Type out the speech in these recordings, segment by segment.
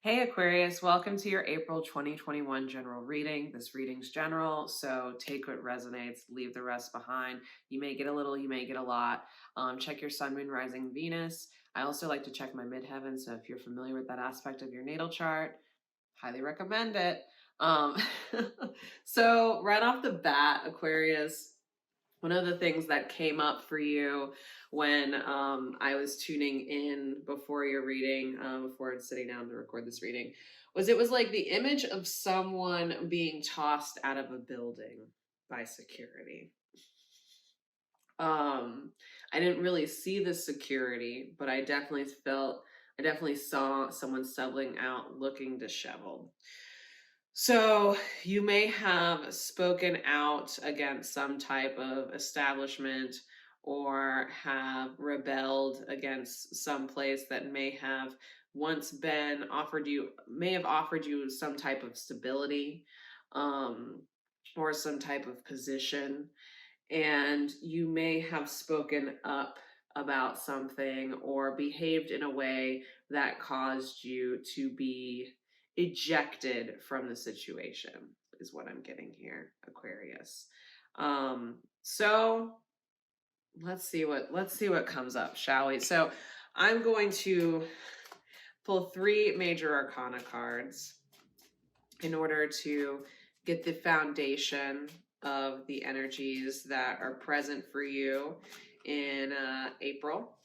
Hey Aquarius, welcome to your April 2021 general reading. This reading's general, so take what resonates, leave the rest behind. You may get a little, you may get a lot. Check your sun, moon, rising, Venus. I also like to check my midheaven, so if you're familiar with that aspect of your natal chart, highly recommend it. Um, so right off the bat, Aquarius, one of the things that came up for you when I was tuning in before your reading, before sitting down to record this reading, was it was like the image of someone being tossed out of a building by security. I didn't really see the security, but I definitely saw someone stumbling out looking disheveled. So you may have spoken out against some type of establishment or have rebelled against some place that may have once been offered you, may have offered you some type of stability, um, or some type of position. And you may have spoken up about something or behaved in a way that caused you to be ejected from the situation, is what I'm getting here, Aquarius. So let's see what comes up, shall we? So I'm going to pull 3 major arcana cards in order to get the foundation of the energies that are present for you in April,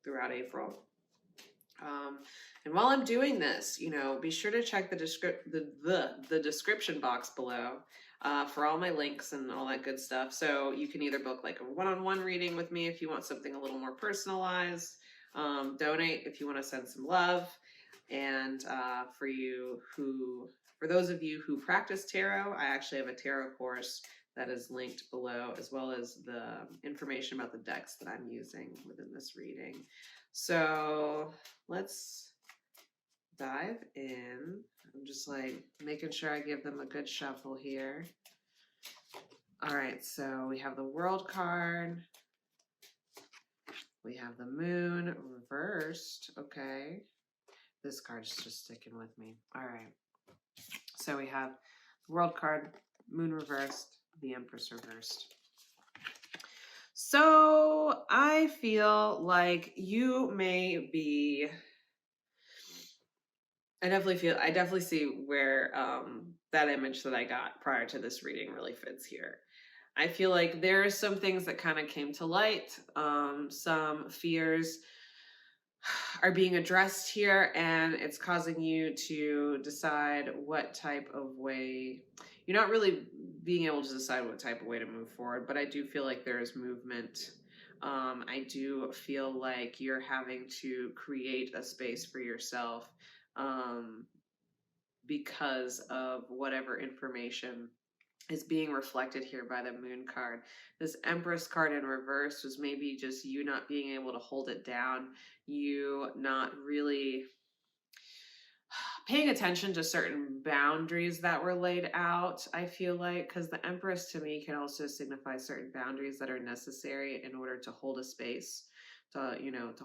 throughout April. And while I'm doing this, be sure to check the description box below for all my links and all that good stuff. So you can either book like a one-on-one reading with me if you want something a little more personalized, donate if you want to send some love, and for those of you who practice tarot, I actually have a tarot course that is linked below, as well as the information about the decks that I'm using within this reading. So let's dive in. I'm just like making sure I give them a good shuffle here. All right, so we have the World card. We have the Moon reversed. Okay. This card's just sticking with me. All right. So we have the World card, Moon reversed, the Empress reversed. So I feel like you may be, I definitely see where that image that I got prior to this reading really fits here. I feel like there are some things that kind of came to light, some fears are being addressed here, and it's causing you to decide what type of way. You're not really being able to decide what type of way to move forward, but I do feel like there is movement. I do feel like you're having to create a space for yourself because of whatever information is being reflected here by the Moon card. This Empress card in reverse was maybe just you not being able to hold it down, you not really paying attention to certain boundaries that were laid out, I feel like, because the Empress to me can also signify certain boundaries that are necessary in order to hold a space, to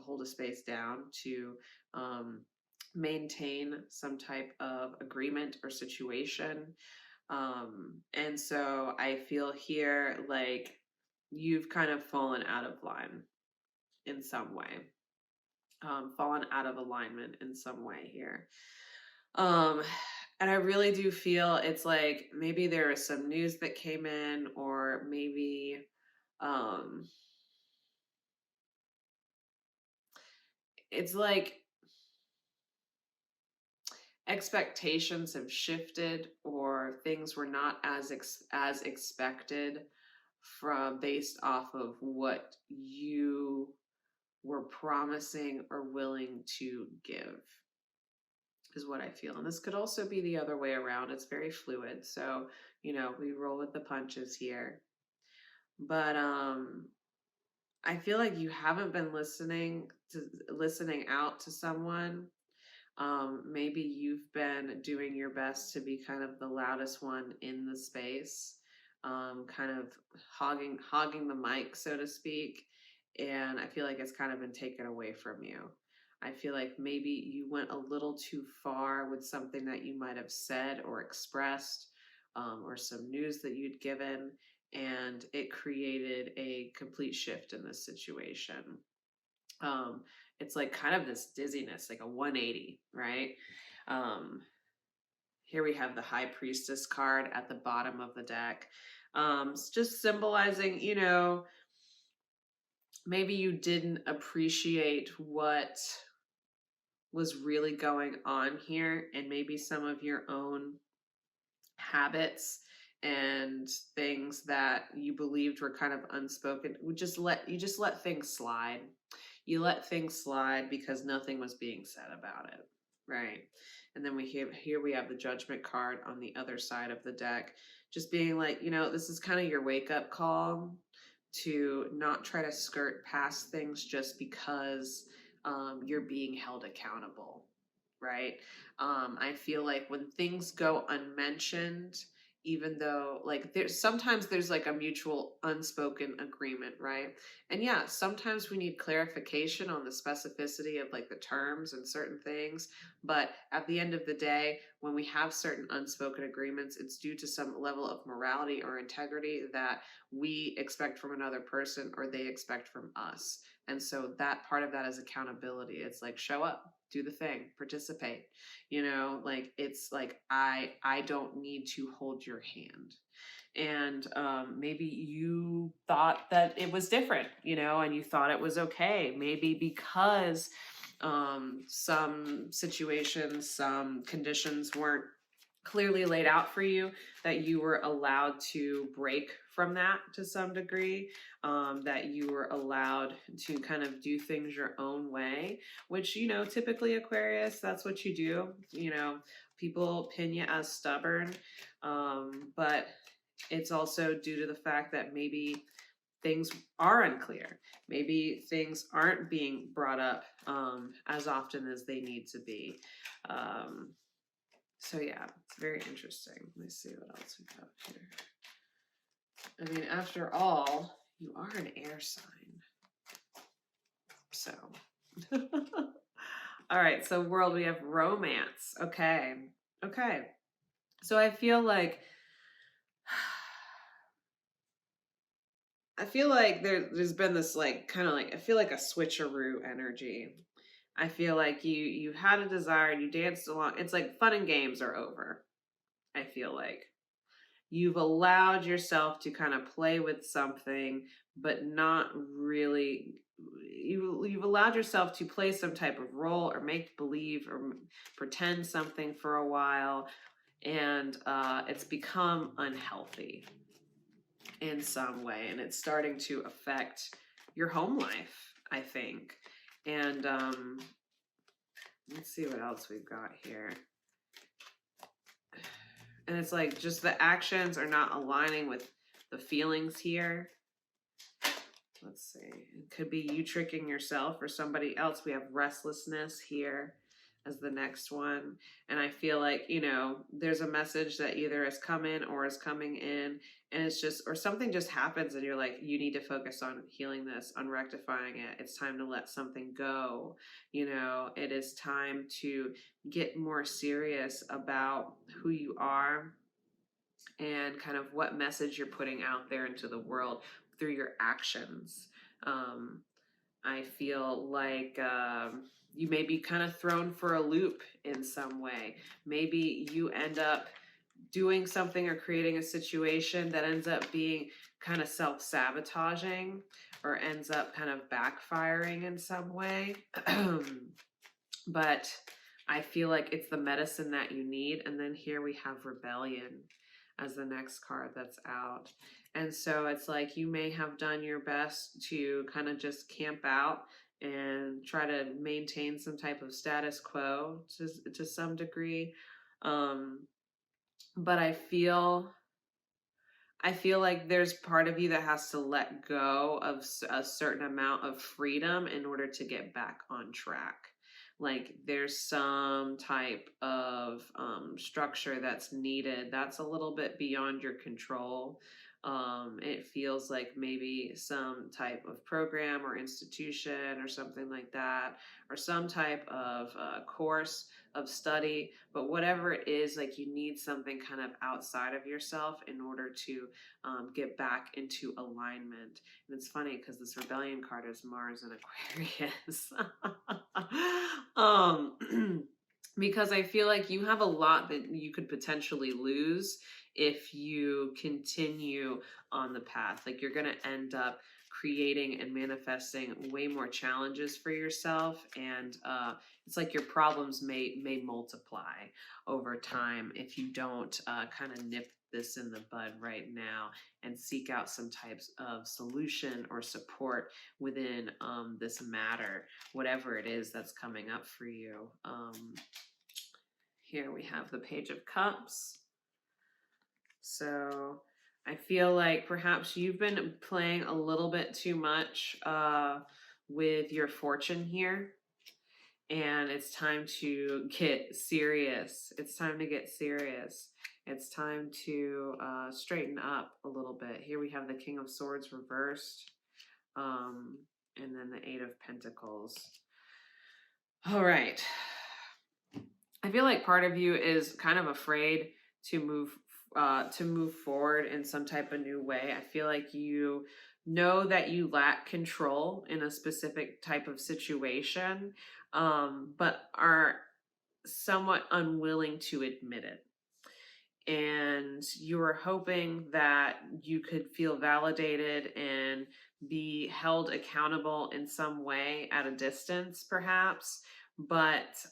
hold a space down, to maintain some type of agreement or situation. And so I feel here like you've kind of fallen out of line in some way, fallen out of alignment in some way here. And I really do feel it's like maybe there is some news that came in, or maybe it's like expectations have shifted, or things were not as expected from based off of what you were promising or willing to give, is what I feel. And this could also be the other way around. It's very fluid. So, we roll with the punches here. But I feel like you haven't been listening out to someone. Maybe you've been doing your best to be kind of the loudest one in the space, kind of hogging the mic, so to speak. And I feel like it's kind of been taken away from you. I feel like maybe you went a little too far with something that you might have said or expressed, or some news that you'd given, and it created a complete shift in this situation. Um, it's like kind of this dizziness, like a 180, right? Um, Here we have the High Priestess card at the bottom of the deck. It's just symbolizing, maybe you didn't appreciate what was really going on here, and maybe some of your own habits and things that you believed were kind of unspoken. You just let things slide. You let things slide because nothing was being said about it, right? And then here we have the Judgment card on the other side of the deck, just being like, this is kind of your wake up call to not try to skirt past things just because you're being held accountable, right? I feel like when things go unmentioned, even though like there's like a mutual unspoken agreement, right? And yeah, sometimes we need clarification on the specificity of like the terms and certain things, but at the end of the day, when we have certain unspoken agreements, it's due to some level of morality or integrity that we expect from another person or they expect from us. And so that part of that is accountability. It's like show up, do the thing, participate. Like it's like I don't need to hold your hand. And maybe you thought that it was different, and you thought it was okay, maybe because some situations, some conditions weren't clearly laid out for you, that you were allowed to break from that to some degree, that you were allowed to kind of do things your own way, which, typically Aquarius, that's what you do. People pin you as stubborn, but it's also due to the fact that maybe things are unclear. Maybe things aren't being brought up as often as they need to be. So yeah, it's very interesting. Let me see what else we got here. I mean, after all, you are an air sign. So, all right. So world, we have romance. Okay. So I feel like there's been this like kind of like I feel like a switcheroo energy. I feel like you had a desire, you danced along. It's like fun and games are over. I feel like you've allowed yourself to kind of play with something, but not really. You've allowed yourself to play some type of role or make believe or pretend something for a while, and it's become unhealthy in some way, and it's starting to affect your home life, I think. And let's see what else we've got here. And it's like just the actions are not aligning with the feelings here. Let's see. It could be you tricking yourself or somebody else. We have restlessness here as the next one. And I feel like, there's a message that either has come in or is coming in, and it's just, or something just happens and you're like, you need to focus on healing this, on rectifying it. It's time to let something go. It is time to get more serious about who you are and kind of what message you're putting out there into the world through your actions. I feel like you may be kind of thrown for a loop in some way. Maybe you end up doing something or creating a situation that ends up being kind of self-sabotaging or ends up kind of backfiring in some way. But I feel like it's the medicine that you need. And then here we have rebellion as the next card that's out. And so it's like you may have done your best to kind of just camp out and try to maintain some type of status quo to some degree. But I feel like there's part of you that has to let go of a certain amount of freedom in order to get back on track. Like there's some type of structure that's needed that's a little bit beyond your control. It feels like maybe some type of program or institution or something like that, or some type of course of study. But whatever it is, like you need something kind of outside of yourself in order to get back into alignment. And it's funny because this rebellion card is Mars and Aquarius. Because I feel like you have a lot that you could potentially lose if you continue on the path. Like you're going to end up creating and manifesting way more challenges for yourself, and it's like your problems may multiply over time if you don't kind of nip this in the bud right now and seek out some types of solution or support within this matter, whatever it is that's coming up for you. Here we have the Page of Cups. So I feel like perhaps you've been playing a little bit too much with your fortune here. And it's time to get serious. It's time to get serious. It's time to straighten up a little bit. Here we have the King of Swords reversed. And then the Eight of Pentacles. All right. I feel like part of you is kind of afraid to move forward in some type of new way. I feel like you know that you lack control in a specific type of situation, but are somewhat unwilling to admit it. And you were hoping that you could feel validated and be held accountable in some way at a distance, perhaps, but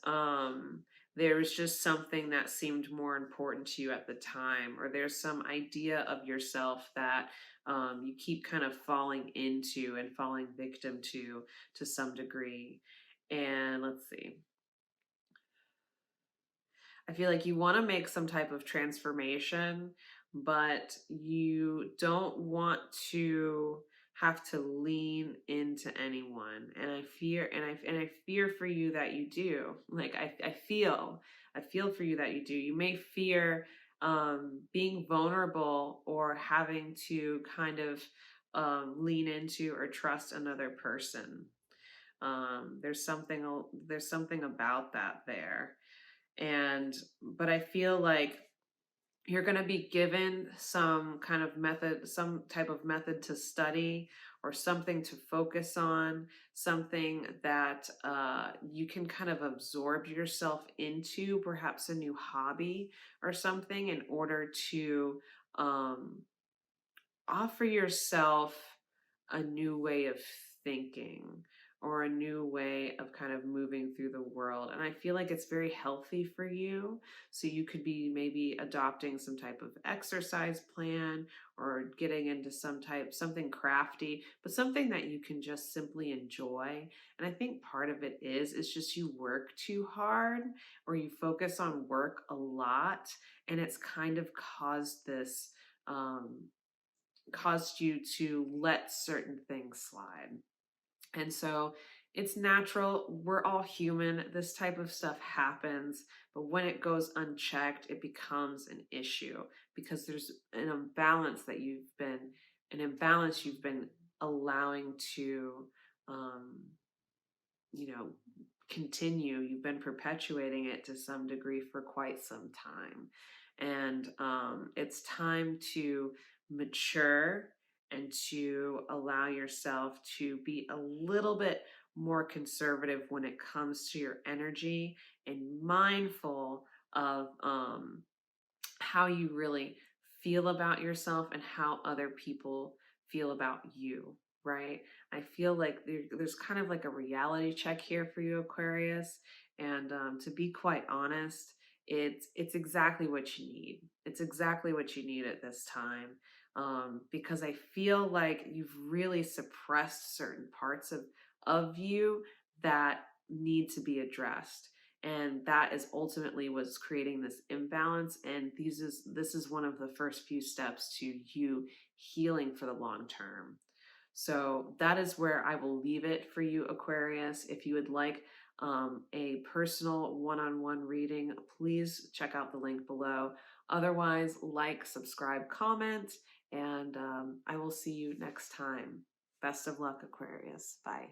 there was just something that seemed more important to you at the time, or there's some idea of yourself that you keep kind of falling into and falling victim to some degree. And let's see. I feel like you want to make some type of transformation, but you don't want to have to lean into anyone. And I fear for you that you do. Like I feel for you that you do. You may fear being vulnerable or having to kind of lean into or trust another person. There's something about that there. But I feel like you're going to be given some kind of method, some type of method to study or something to focus on, something that you can kind of absorb yourself into, perhaps a new hobby or something, in order to offer yourself a new way of thinking or a new way of kind of moving through the world. And I feel like it's very healthy for you. So you could be maybe adopting some type of exercise plan or getting into something crafty, but something that you can just simply enjoy. And I think part of it is just you work too hard, or you focus on work a lot, and it's kind of caused you to let certain things slide. And so it's natural. We're all human. This type of stuff happens. But when it goes unchecked, it becomes an issue because there's an imbalance you've been allowing to, continue. You've been perpetuating it to some degree for quite some time. And it's time to mature and to allow yourself to be a little bit more conservative when it comes to your energy and mindful of how you really feel about yourself and how other people feel about you, right? I feel like there's kind of like a reality check here for you, Aquarius. And to be quite honest, it's exactly what you need. It's exactly what you need at this time. Because I feel like you've really suppressed certain parts of you that need to be addressed. And that is ultimately what's creating this imbalance. And this is one of the first few steps to you healing for the long term. So that is where I will leave it for you, Aquarius. If you would like a personal one-on-one reading, please check out the link below. Otherwise, like, subscribe, comment, And I will see you next time. Best of luck, Aquarius. Bye.